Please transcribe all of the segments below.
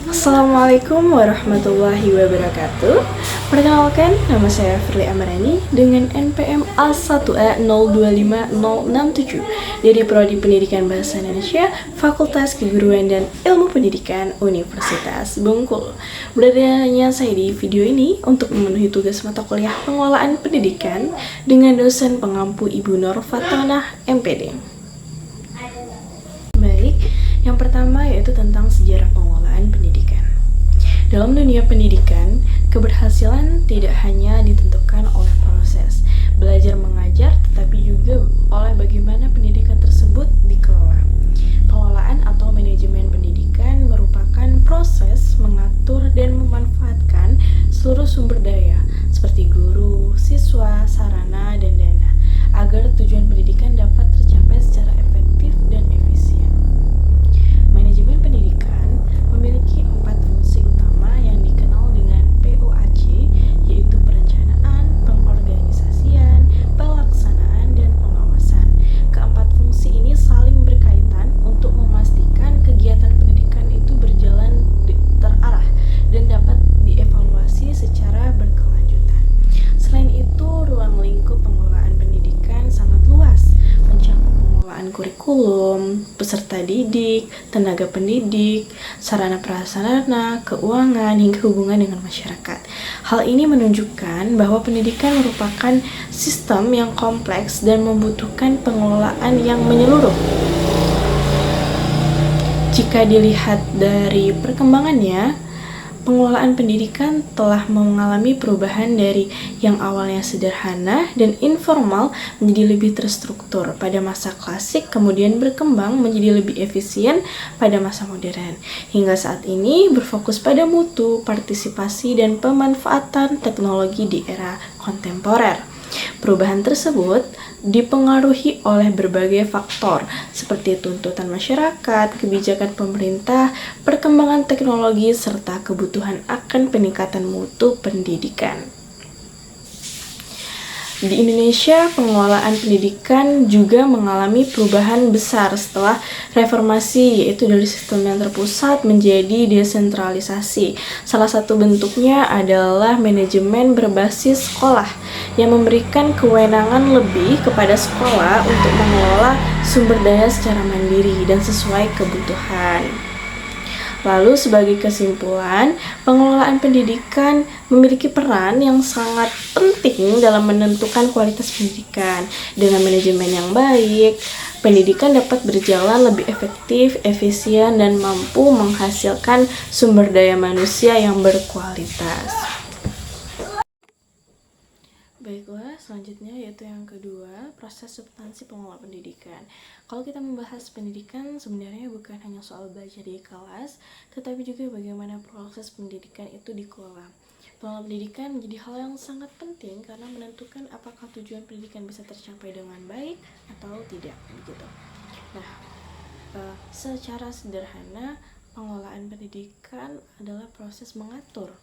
Assalamualaikum warahmatullahi wabarakatuh. Perkenalkan, nama saya Firly Amrani dengan NPM A1A025067 dari Prodi Pendidikan Bahasa Indonesia, Fakultas Keguruan dan Ilmu Pendidikan Universitas Bengkulu. Beradanya saya di video ini untuk memenuhi tugas mata kuliah pengelolaan pendidikan dengan dosen pengampu Ibu Nur Fatonah MPD. Baik, yang pertama yaitu tentang sejarah pengelolaan pendidikan. Dalam dunia pendidikan, keberhasilan tidak hanya ditentukan oleh proses belajar mengajar, tetapi juga oleh bagaimana pendidikan tersebut dikelola. Pengelolaan atau manajemen pendidikan merupakan proses mengatur dan memanfaatkan seluruh sumber daya seperti guru, siswa, sarana, dan dana agar tujuan pendidikan dapat tercapai secara efektif dan efisien. Manajemen pendidikan memiliki 4 fungsi utama yang dikenal dengan POAC, yaitu perencanaan, pengorganisasian, pelaksanaan, dan pengawasan. Keempat fungsi ini saling berkaitan untuk memastikan kegiatan pendidikan itu berjalan terarah dan dapat dievaluasi secara berkelanjutan. Selain itu, ruang lingkup pengelolaan pendidikan sangat luas, mencakup pengelolaan kurikulum, peserta didik, tenaga pendidik, sarana prasarana, keuangan, hingga hubungan dengan masyarakat. Hal ini menunjukkan bahwa pendidikan merupakan sistem yang kompleks dan membutuhkan pengelolaan yang menyeluruh. Jika dilihat dari perkembangannya, pengelolaan pendidikan telah mengalami perubahan dari yang awalnya sederhana dan informal menjadi lebih terstruktur pada masa klasik, kemudian berkembang menjadi lebih efisien pada masa modern. Hingga saat ini berfokus pada mutu, partisipasi, dan pemanfaatan teknologi di era kontemporer. Perubahan tersebut dipengaruhi oleh berbagai faktor seperti tuntutan masyarakat, kebijakan pemerintah, perkembangan teknologi, serta kebutuhan akan peningkatan mutu pendidikan. Di Indonesia, pengelolaan pendidikan juga mengalami perubahan besar setelah reformasi, yaitu dari sistem yang terpusat menjadi desentralisasi. Salah satu bentuknya adalah manajemen berbasis sekolah yang memberikan kewenangan lebih kepada sekolah untuk mengelola sumber daya secara mandiri dan sesuai kebutuhan. Lalu sebagai kesimpulan, pengelolaan pendidikan memiliki peran yang sangat penting dalam menentukan kualitas pendidikan. Dengan manajemen yang baik, pendidikan dapat berjalan lebih efektif, efisien, dan mampu menghasilkan sumber daya manusia yang berkualitas. Baiklah, selanjutnya yaitu yang kedua, proses substansi pengelola pendidikan. Kalau kita membahas pendidikan, sebenarnya bukan hanya soal belajar di kelas, tetapi juga bagaimana proses pendidikan itu dikelola. Pengelola pendidikan menjadi hal yang sangat penting karena menentukan apakah tujuan pendidikan bisa tercapai dengan baik atau tidak, begitu. Nah, secara sederhana, pengelolaan pendidikan adalah proses mengatur,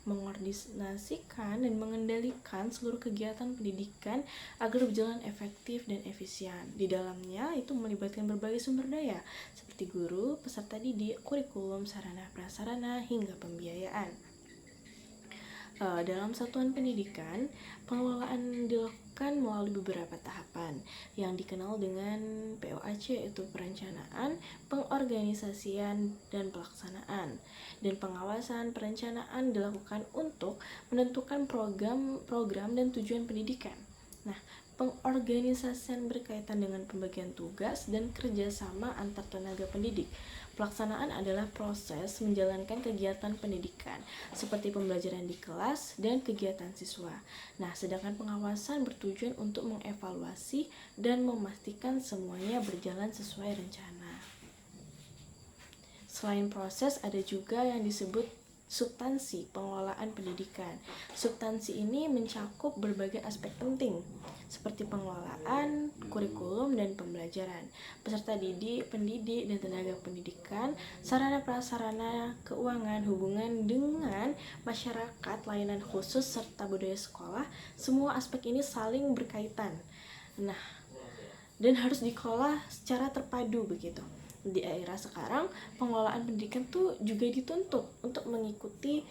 mengordinasikan, dan mengendalikan seluruh kegiatan pendidikan agar berjalan efektif dan efisien. Di dalamnya itu melibatkan berbagai sumber daya seperti guru, peserta didik, kurikulum, sarana prasarana, hingga pembiayaan. Dalam satuan pendidikan, pengelolaan dilakukan melalui beberapa tahapan yang dikenal dengan POAC, yaitu perencanaan, pengorganisasian, dan pelaksanaan. Dan pengawasan perencanaan dilakukan untuk menentukan program dan tujuan pendidikan. Nah, pengorganisasian berkaitan dengan pembagian tugas dan kerjasama antar tenaga pendidik. Pelaksanaan adalah proses menjalankan kegiatan pendidikan seperti pembelajaran di kelas dan kegiatan siswa. Nah, sedangkan pengawasan bertujuan untuk mengevaluasi dan memastikan semuanya berjalan sesuai rencana. Selain proses, ada juga yang disebut substansi pengelolaan pendidikan. Substansi ini mencakup berbagai aspek penting seperti pengelolaan, kurikulum, dan pembelajaran, peserta didik, pendidik, dan tenaga pendidikan, sarana prasarana, keuangan, hubungan dengan masyarakat, layanan khusus, serta budaya sekolah. Semua aspek ini saling berkaitan. Nah, dan harus dikelola secara terpadu begitu. Di era sekarang, pengelolaan pendidikan tuh juga dituntut untuk mengikuti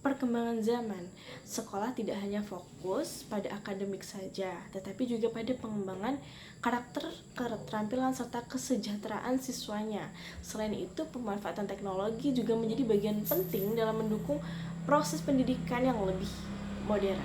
perkembangan zaman. Sekolah tidak hanya fokus pada akademik saja, tetapi juga pada pengembangan karakter, keterampilan, serta kesejahteraan siswanya. Selain itu, pemanfaatan teknologi juga menjadi bagian penting dalam mendukung proses pendidikan yang lebih modern.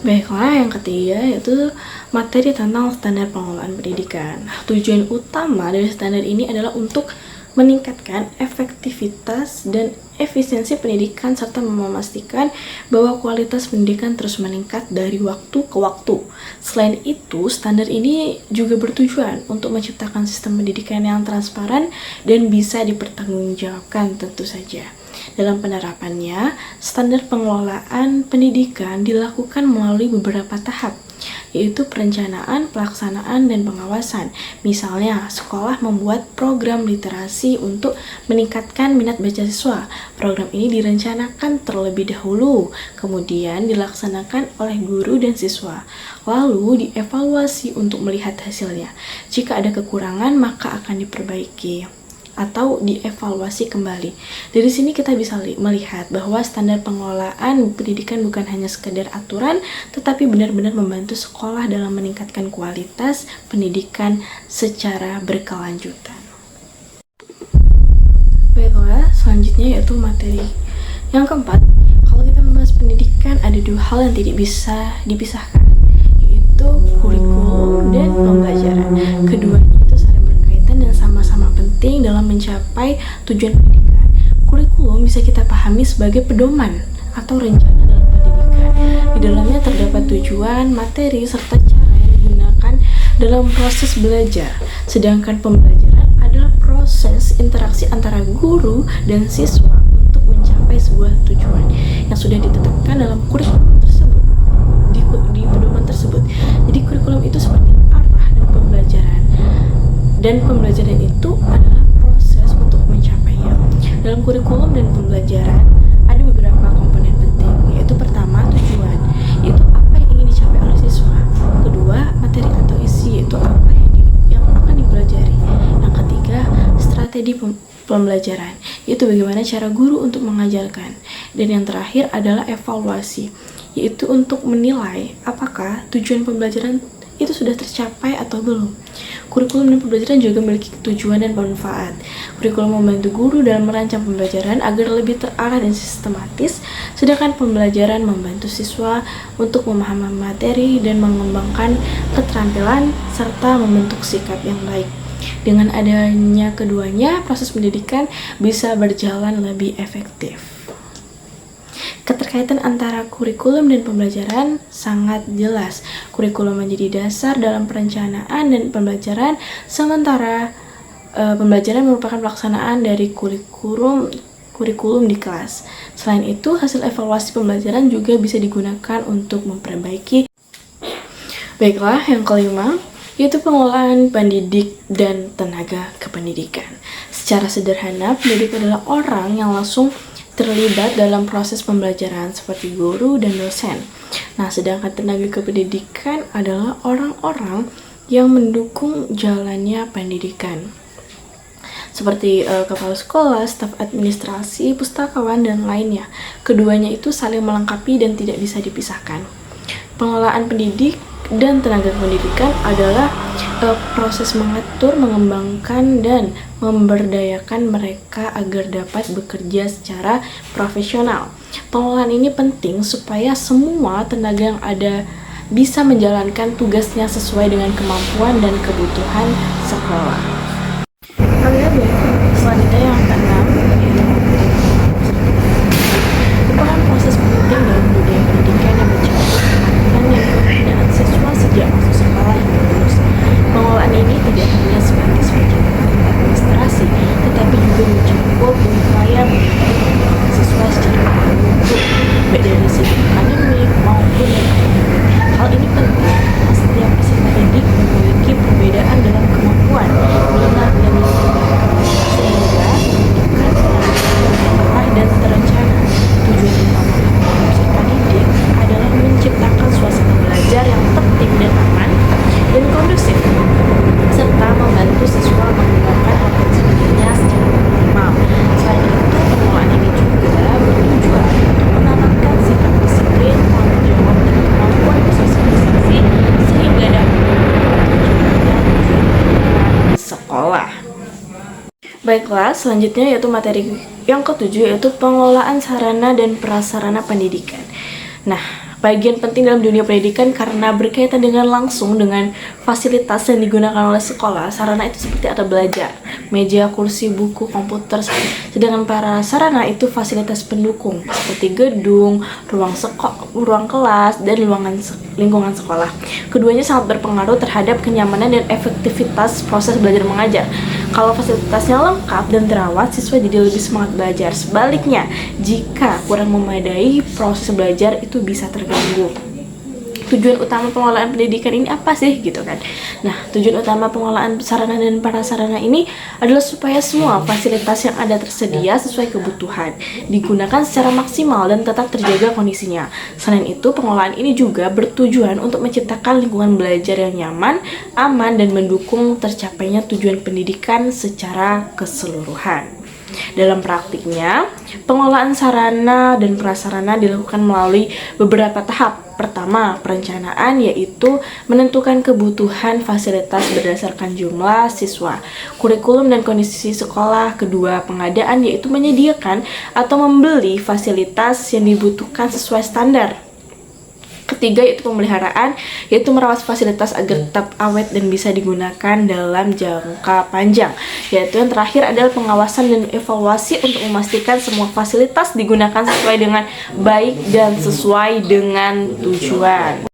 Baiklah, yang ketiga yaitu materi tentang standar pengelolaan pendidikan. Tujuan utama dari standar ini adalah untuk meningkatkan efektivitas dan efisiensi pendidikan serta memastikan bahwa kualitas pendidikan terus meningkat dari waktu ke waktu. Selain itu, standar ini juga bertujuan untuk menciptakan sistem pendidikan yang transparan dan bisa dipertanggungjawabkan tentu saja. Dalam penerapannya, standar pengelolaan pendidikan dilakukan melalui beberapa tahap, yaitu perencanaan, pelaksanaan, dan pengawasan. Misalnya, sekolah membuat program literasi untuk meningkatkan minat baca siswa. Program ini direncanakan terlebih dahulu, kemudian dilaksanakan oleh guru dan siswa. Lalu dievaluasi untuk melihat hasilnya. Jika ada kekurangan, maka akan diperbaiki atau dievaluasi kembali. Dari sini kita bisa melihat bahwa standar pengelolaan pendidikan bukan hanya sekedar aturan, tetapi benar-benar membantu sekolah dalam meningkatkan kualitas pendidikan secara berkelanjutan. Baiklah, selanjutnya yaitu materi. Yang keempat, kalau kita membahas pendidikan, ada dua hal yang tidak bisa dipisahkan, yaitu kurikulum dan pembelajaran. Keduanya itu saling berkaitan dan sama-sama penting dalam mencapai tujuan pendidikan. Kurikulum bisa kita pahami sebagai pedoman atau rencana dalam pendidikan. Di dalamnya terdapat tujuan, materi, serta cara yang digunakan dalam proses belajar. Sedangkan pembelajaran adalah proses interaksi antara guru dan siswa untuk mencapai sebuah tujuan yang sudah ditetapkan dalam kurikulum tersebut, di pedoman tersebut. Jadi kurikulum itu seperti arah dan pembelajaran itu adalah proses untuk mencapainya. Dalam kurikulum dan pembelajaran ada beberapa komponen penting, yaitu pertama, tujuan, yaitu apa yang ingin dicapai oleh siswa. Kedua, materi atau isi, yaitu apa yang akan dipelajari. Yang ketiga, strategi pembelajaran, yaitu bagaimana cara guru untuk mengajarkan. Dan yang terakhir adalah evaluasi, yaitu untuk menilai apakah tujuan pembelajaran itu sudah tercapai atau belum. Kurikulum dan pembelajaran juga memiliki tujuan dan manfaat. Kurikulum membantu guru dalam merancang pembelajaran agar lebih terarah dan sistematis, sedangkan pembelajaran membantu siswa untuk memahami materi dan mengembangkan keterampilan serta membentuk sikap yang baik. Dengan adanya keduanya, proses pendidikan bisa berjalan lebih efektif. Keterkaitan antara kurikulum dan pembelajaran sangat jelas. Kurikulum menjadi dasar dalam perencanaan dan pembelajaran, sementara pembelajaran merupakan pelaksanaan dari kurikulum di kelas. Selain itu, hasil evaluasi pembelajaran juga bisa digunakan untuk memperbaiki. Baiklah, yang kelima, yaitu pengelolaan pendidik dan tenaga kependidikan. Secara sederhana, pendidik adalah orang yang langsung terlibat dalam proses pembelajaran seperti guru dan dosen. Nah, sedangkan tenaga kependidikan adalah orang-orang yang mendukung jalannya pendidikan, seperti kepala sekolah, staf administrasi, pustakawan, dan lainnya. Keduanya itu saling melengkapi dan tidak bisa dipisahkan. Pengelolaan pendidik dan tenaga pendidikan adalah proses mengatur, mengembangkan, dan memberdayakan mereka agar dapat bekerja secara profesional. Pengelolaan ini penting supaya semua tenaga yang ada bisa menjalankan tugasnya sesuai dengan kemampuan dan kebutuhan sekolah. Selanjutnya yang keenam, merupakan proses penting dalam budaya pendidikan yang mencakup perhatian dan pembinaan siswa sejak masuk sekolah hingga lulus. Pengelolaan ini tidak hanya sebatas pencatatan administrasi, tetapi juga mencakup upaya mendidik siswa secara menyeluruh, baik dari segi akademik maupun non-akademik. Hal ini penting karena setiap peserta didik memiliki perbedaan dalam kemampuan, Baiklah, selanjutnya yaitu materi yang ketujuh, yaitu pengelolaan sarana dan prasarana pendidikan. Nah, bagian penting dalam dunia pendidikan karena berkaitan dengan langsung dengan fasilitas yang digunakan oleh sekolah. Sarana itu seperti alat belajar, meja, kursi, buku, komputer. Sedangkan prasarana itu fasilitas pendukung seperti gedung, ruang kelas, dan lingkungan sekolah. Keduanya sangat berpengaruh terhadap kenyamanan dan efektivitas proses belajar mengajar. Kalau fasilitasnya lengkap dan terawat, siswa jadi lebih semangat belajar. Sebaliknya, jika kurang memadai, proses belajar itu bisa terganggu. Tujuan utama pengelolaan pendidikan ini apa sih gitu kan? Nah, tujuan utama pengelolaan sarana dan prasarana ini adalah supaya semua fasilitas yang ada tersedia sesuai kebutuhan, digunakan secara maksimal dan tetap terjaga kondisinya. Selain itu, pengelolaan ini juga bertujuan untuk menciptakan lingkungan belajar yang nyaman, aman, dan mendukung tercapainya tujuan pendidikan secara keseluruhan. Dalam praktiknya, pengelolaan sarana dan prasarana dilakukan melalui beberapa tahap. Pertama, perencanaan, yaitu menentukan kebutuhan fasilitas berdasarkan jumlah siswa, kurikulum dan kondisi sekolah. Kedua, pengadaan, yaitu menyediakan atau membeli fasilitas yang dibutuhkan sesuai standar. Ketiga, yaitu pemeliharaan, yaitu merawat fasilitas agar tetap awet dan bisa digunakan dalam jangka panjang. Yaitu yang terakhir adalah pengawasan dan evaluasi untuk memastikan semua fasilitas digunakan sesuai dengan baik dan sesuai dengan tujuan.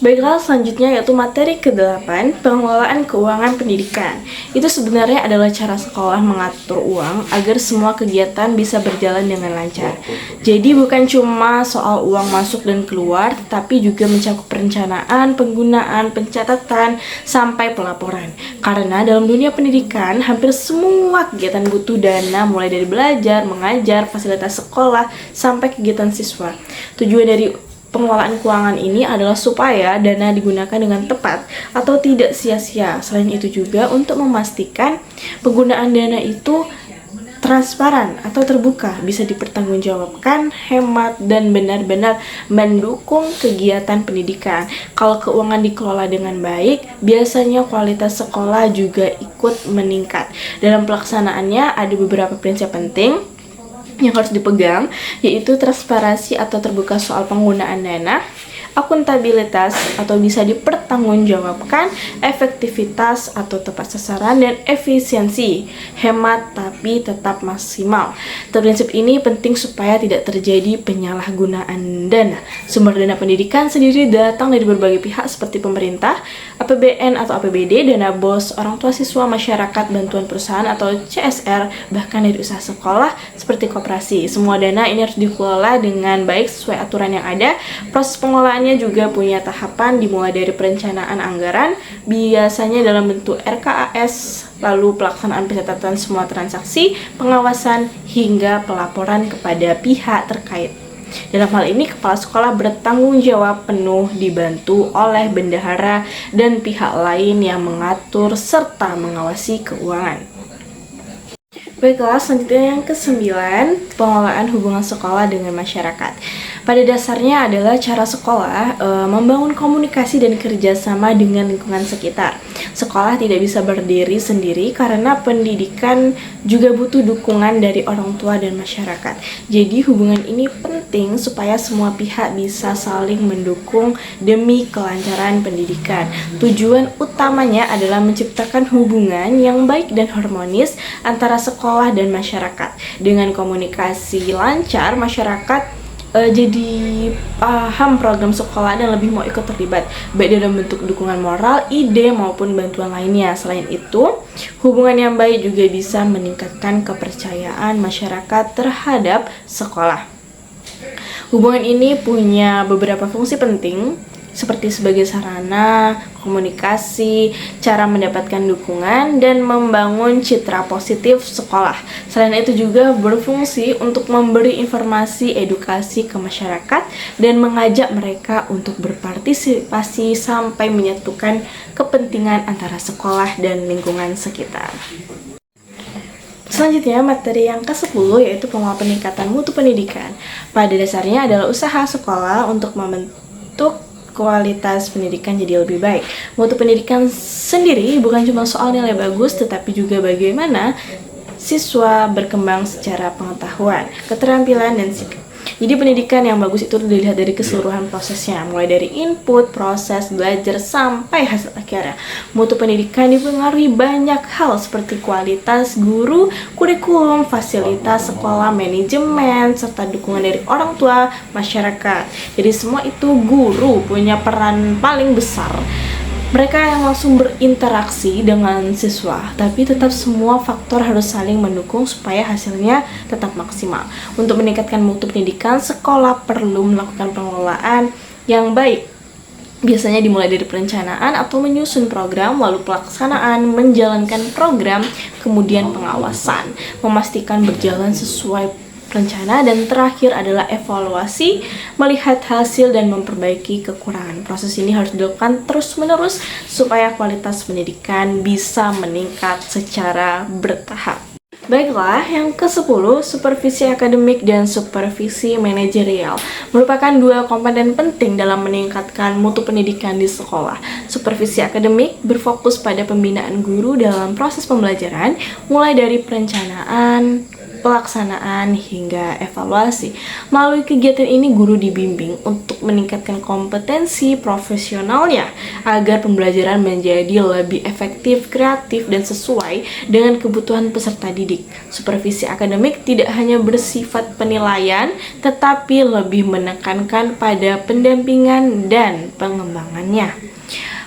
Baiklah, selanjutnya yaitu materi ke-8, pengelolaan keuangan pendidikan. Itu sebenarnya adalah cara sekolah mengatur uang agar semua kegiatan bisa berjalan dengan lancar. Jadi bukan cuma soal uang masuk dan keluar, tetapi juga mencakup perencanaan, penggunaan, pencatatan, sampai pelaporan. Karena dalam dunia pendidikan, hampir semua kegiatan butuh dana, mulai dari belajar, mengajar, fasilitas sekolah, sampai kegiatan siswa. Tujuan dari pengelolaan keuangan ini adalah supaya dana digunakan dengan tepat atau tidak sia-sia. Selain itu juga untuk memastikan penggunaan dana itu transparan atau terbuka, bisa dipertanggungjawabkan, hemat, dan benar-benar mendukung kegiatan pendidikan. Kalau keuangan dikelola dengan baik, biasanya kualitas sekolah juga ikut meningkat. Dalam pelaksanaannya ada beberapa prinsip penting yang harus dipegang, yaitu transparansi atau terbuka soal penggunaan dana, akuntabilitas atau bisa dipertanggungjawabkan, efektivitas atau tepat sasaran, dan efisiensi, hemat tapi tetap maksimal. Prinsip ini penting supaya tidak terjadi penyalahgunaan dana. Sumber dana pendidikan sendiri datang dari berbagai pihak seperti pemerintah, APBN atau APBD, dana BOS, orang tua siswa, masyarakat, bantuan perusahaan atau CSR, bahkan dari usaha sekolah seperti koperasi. Semua dana ini harus dikelola dengan baik sesuai aturan yang ada. Proses pengelolaannya juga punya tahapan, dimulai dari perencanaan anggaran, biasanya dalam bentuk RKAS, lalu pelaksanaan pencatatan semua transaksi, pengawasan, hingga pelaporan kepada pihak terkait. Dalam hal ini, kepala sekolah bertanggung jawab penuh dibantu oleh bendahara dan pihak lain yang mengatur serta mengawasi keuangan. Baiklah, selanjutnya yang ke-9, pengelolaan hubungan sekolah dengan masyarakat. Pada dasarnya adalah cara sekolah membangun komunikasi dan kerjasama dengan lingkungan sekitar. Sekolah tidak bisa berdiri sendiri karena pendidikan juga butuh dukungan dari orang tua dan masyarakat. Jadi hubungan ini penting supaya semua pihak bisa saling mendukung demi kelancaran pendidikan. Tujuan utamanya adalah menciptakan hubungan yang baik dan harmonis antara sekolah dan masyarakat. Dengan komunikasi lancar, masyarakat jadi paham program sekolah dan lebih mau ikut terlibat, baik dalam bentuk dukungan moral, ide, maupun bantuan lainnya. Selain itu, hubungan yang baik juga bisa meningkatkan kepercayaan masyarakat terhadap sekolah. Hubungan ini punya beberapa fungsi penting, seperti sebagai sarana komunikasi, cara mendapatkan dukungan, dan membangun citra positif sekolah. Selain itu juga berfungsi untuk memberi informasi edukasi ke masyarakat dan mengajak mereka untuk berpartisipasi sampai menyatukan kepentingan antara sekolah dan lingkungan sekitar. Selanjutnya, materi yang ke-10 yaitu peningkatan mutu pendidikan. Pada dasarnya adalah usaha sekolah untuk membentuk kualitas pendidikan jadi lebih baik. Mutu pendidikan sendiri bukan cuma soal nilai bagus, tetapi juga bagaimana siswa berkembang secara pengetahuan, keterampilan, dan sikap. Jadi pendidikan yang bagus itu dilihat dari keseluruhan prosesnya, mulai dari input, proses, belajar, sampai hasil akhirnya. Mutu pendidikan dipengaruhi banyak hal seperti kualitas guru, kurikulum, fasilitas sekolah, manajemen, serta dukungan dari orang tua, masyarakat. Jadi semua itu guru punya peran paling besar. Mereka yang langsung berinteraksi dengan siswa, tapi tetap semua faktor harus saling mendukung supaya hasilnya tetap maksimal. Untuk meningkatkan mutu pendidikan, sekolah perlu melakukan pengelolaan yang baik. Biasanya dimulai dari perencanaan atau menyusun program, lalu pelaksanaan, menjalankan program, kemudian pengawasan, memastikan berjalan sesuai rencana, dan terakhir adalah evaluasi, melihat hasil dan memperbaiki kekurangan. Proses ini harus dilakukan terus-menerus supaya kualitas pendidikan bisa meningkat secara bertahap. Baiklah, yang ke-10, supervisi akademik dan supervisi manajerial merupakan dua komponen penting dalam meningkatkan mutu pendidikan di sekolah. Supervisi akademik berfokus pada pembinaan guru dalam proses pembelajaran, mulai dari perencanaan, pelaksanaan, hingga evaluasi. Melalui kegiatan ini, guru dibimbing untuk meningkatkan kompetensi profesionalnya agar pembelajaran menjadi lebih efektif, kreatif, dan sesuai dengan kebutuhan peserta didik. Supervisi akademik tidak hanya bersifat penilaian, tetapi lebih menekankan pada pendampingan dan pengembangannya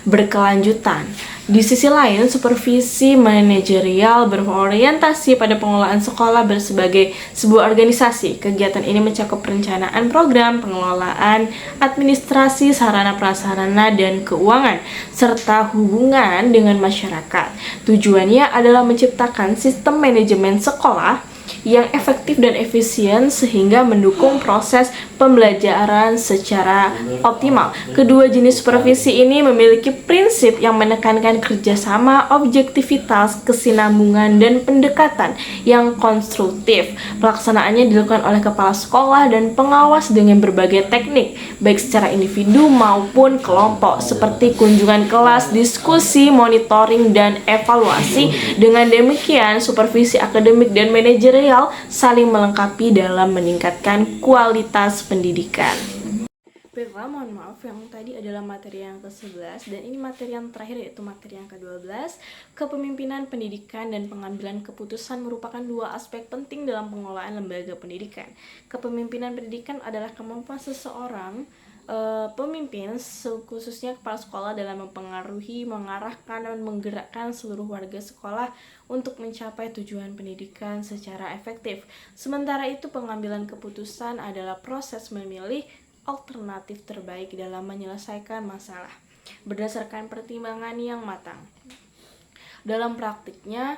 berkelanjutan. Di sisi lain, supervisi manajerial berorientasi pada pengelolaan sekolah sebagai sebuah organisasi. Kegiatan ini mencakup perencanaan program, pengelolaan, administrasi, sarana prasarana, dan keuangan, serta hubungan dengan masyarakat. Tujuannya adalah menciptakan sistem manajemen sekolah yang efektif dan efisien sehingga mendukung proses pembelajaran secara optimal. Kedua jenis supervisi ini memiliki prinsip yang menekankan kerjasama, objektivitas, kesinambungan, dan pendekatan yang konstruktif. Pelaksanaannya dilakukan oleh kepala sekolah dan pengawas dengan berbagai teknik, baik secara individu maupun kelompok, seperti kunjungan kelas, diskusi, monitoring, dan evaluasi. Dengan demikian, supervisi akademik dan manajerial saling melengkapi dalam meningkatkan kualitas pendidikan. Baiklah, mohon maaf, yang tadi adalah materi yang ke-11 dan ini materi yang terakhir, yaitu materi yang ke-12. Kepemimpinan pendidikan dan pengambilan keputusan merupakan dua aspek penting dalam pengelolaan lembaga pendidikan. Kepemimpinan pendidikan adalah kemampuan seseorang pemimpin, khususnya kepala sekolah, dalam mempengaruhi, mengarahkan, dan menggerakkan seluruh warga sekolah untuk mencapai tujuan pendidikan secara efektif. Sementara itu, pengambilan keputusan adalah proses memilih alternatif terbaik dalam menyelesaikan masalah berdasarkan pertimbangan yang matang. Dalam praktiknya,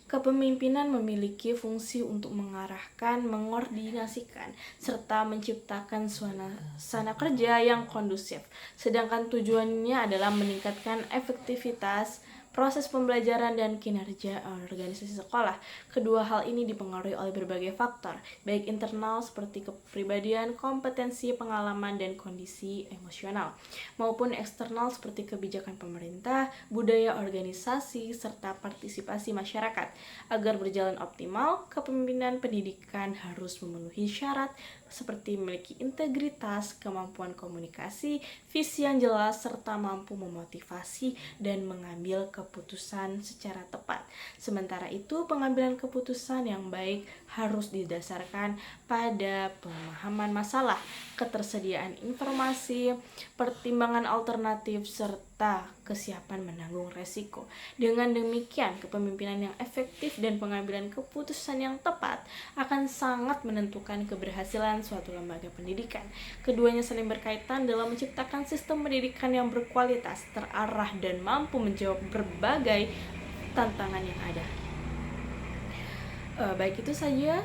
kepemimpinan memiliki fungsi untuk mengarahkan, mengordinasikan, serta menciptakan suasana kerja yang kondusif. Sedangkan tujuannya adalah meningkatkan efektivitas proses pembelajaran dan kinerja organisasi sekolah. Kedua hal ini dipengaruhi oleh berbagai faktor, baik internal seperti kepribadian, kompetensi, pengalaman, dan kondisi emosional, maupun eksternal seperti kebijakan pemerintah, budaya organisasi, serta partisipasi masyarakat. Agar berjalan optimal, kepemimpinan pendidikan harus memenuhi syarat seperti memiliki integritas, kemampuan komunikasi, visi yang jelas, serta mampu memotivasi dan mengambil keputusan secara tepat. Sementara itu, pengambilan keputusan yang baik harus didasarkan pada pemahaman masalah, ketersediaan informasi, pertimbangan alternatif, serta kesiapan menanggung resiko. Dengan demikian, kepemimpinan yang efektif dan pengambilan keputusan yang tepat akan sangat menentukan keberhasilan suatu lembaga pendidikan. Keduanya saling berkaitan dalam menciptakan sistem pendidikan yang berkualitas, terarah, dan mampu menjawab berbagai tantangan yang ada. Baik, itu saja